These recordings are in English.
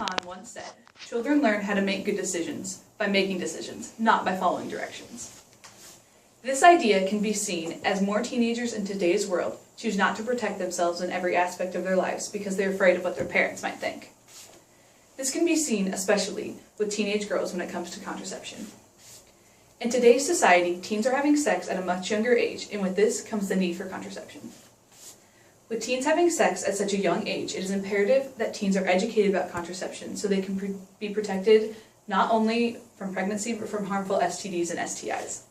Khan once said, "Children learn how to make good decisions by making decisions, not by following directions." This idea can be seen as more teenagers in today's world choose not to protect themselves in every aspect of their lives because they're afraid of what their parents might think. This can be seen especially with teenage girls when it comes to contraception. In today's society, teens are having sex at a much younger age, and with this comes the need for contraception. With teens having sex at such a young age, it is imperative that teens are educated about contraception so they can be protected not only from pregnancy but from harmful STDs and STIs.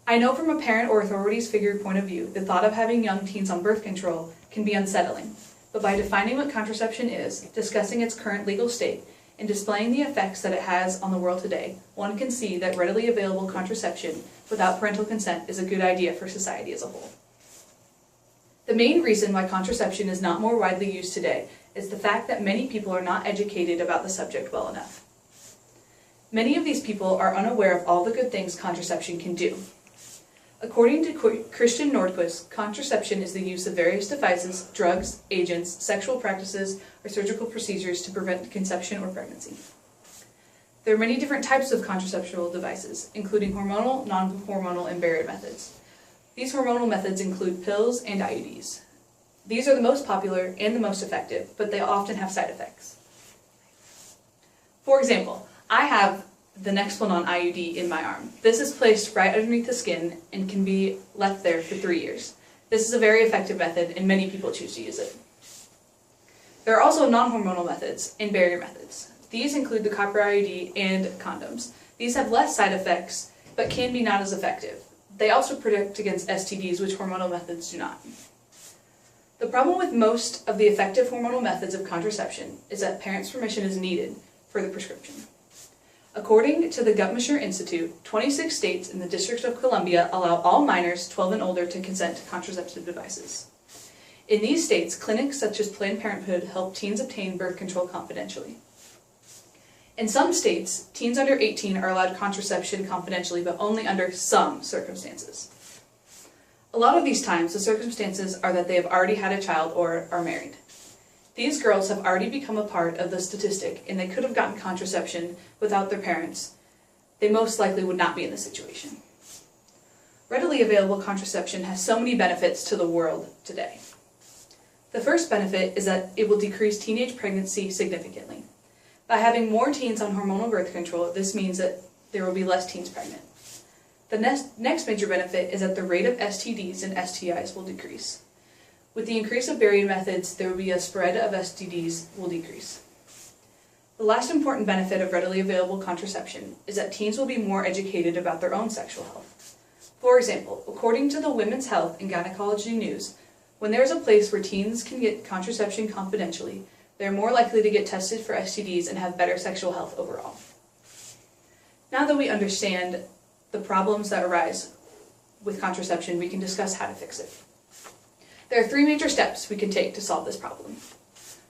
I know from a parent or authorities figure point of view, the thought of having young teens on birth control can be unsettling, but by defining what contraception is, discussing its current legal state, and displaying the effects that it has on the world today, one can see that readily available contraception without parental consent is a good idea for society as a whole. The main reason why contraception is not more widely used today is the fact that many people are not educated about the subject well enough. Many of these people are unaware of all the good things contraception can do. According to Christian Nordquist, contraception is the use of various devices, drugs, agents, sexual practices, or surgical procedures to prevent conception or pregnancy. There are many different types of contraceptional devices, including hormonal, non-hormonal, and barrier methods. These hormonal methods include pills and IUDs. These are the most popular and the most effective, but they often have side effects. For example, I have the Nexplanon IUD in my arm. This is placed right underneath the skin and can be left there for 3 years. This is a very effective method and many people choose to use it. There are also non-hormonal methods and barrier methods. These include the copper IUD and condoms. These have less side effects but can be not as effective. They also protect against STDs, which hormonal methods do not. The problem with most of the effective hormonal methods of contraception is that parents' permission is needed for the prescription. According to the Guttmacher Institute, 26 states in the District of Columbia allow all minors 12 and older to consent to contraceptive devices. In these states, clinics such as Planned Parenthood help teens obtain birth control confidentially. In some states, teens under 18 are allowed contraception confidentially, but only under some circumstances. A lot of these times, the circumstances are that they have already had a child or are married. These girls have already become a part of the statistic, and they could have gotten contraception without their parents. They most likely would not be in this situation. Readily available contraception has so many benefits to the world today. The first benefit is that it will decrease teenage pregnancy significantly. By having more teens on hormonal birth control, this means that there will be less teens pregnant. The next major benefit is that the rate of STDs and STIs will decrease. With the increase of barrier methods, there will be a spread of STDs will decrease. The last important benefit of readily available contraception is that teens will be more educated about their own sexual health. For example, according to the Women's Health and Gynecology News, when there is a place where teens can get contraception confidentially, they are more likely to get tested for STDs and have better sexual health overall. Now that we understand the problems that arise with contraception, we can discuss how to fix it. There are 3 major steps we can take to solve this problem.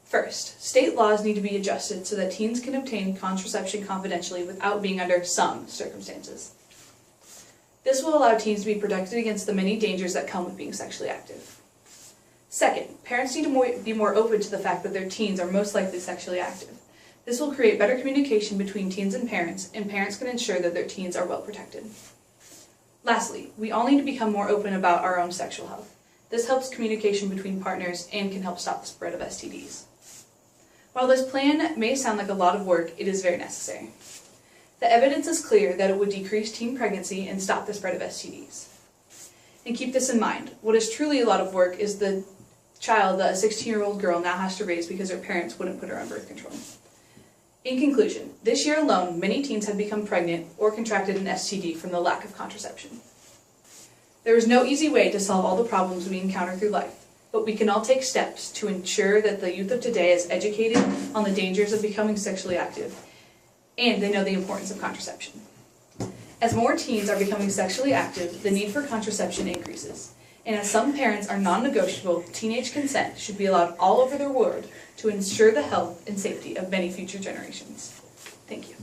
First, state laws need to be adjusted so that teens can obtain contraception confidentially without being under some circumstances. This will allow teens to be protected against the many dangers that come with being sexually active. Second, parents need to be more open to the fact that their teens are most likely sexually active. This will create better communication between teens and parents can ensure that their teens are well protected. Lastly, we all need to become more open about our own sexual health. This helps communication between partners and can help stop the spread of STDs. While this plan may sound like a lot of work, it is very necessary. The evidence is clear that it would decrease teen pregnancy and stop the spread of STDs. And keep this in mind, what is truly a lot of work is the child that a 16-year-old girl now has to raise because her parents wouldn't put her on birth control. In conclusion, this year alone, many teens have become pregnant or contracted an STD from the lack of contraception. There is no easy way to solve all the problems we encounter through life, but we can all take steps to ensure that the youth of today is educated on the dangers of becoming sexually active, and they know the importance of contraception. As more teens are becoming sexually active, the need for contraception increases, and as some parents are non-negotiable, teenage consent should be allowed all over the world to ensure the health and safety of many future generations. Thank you.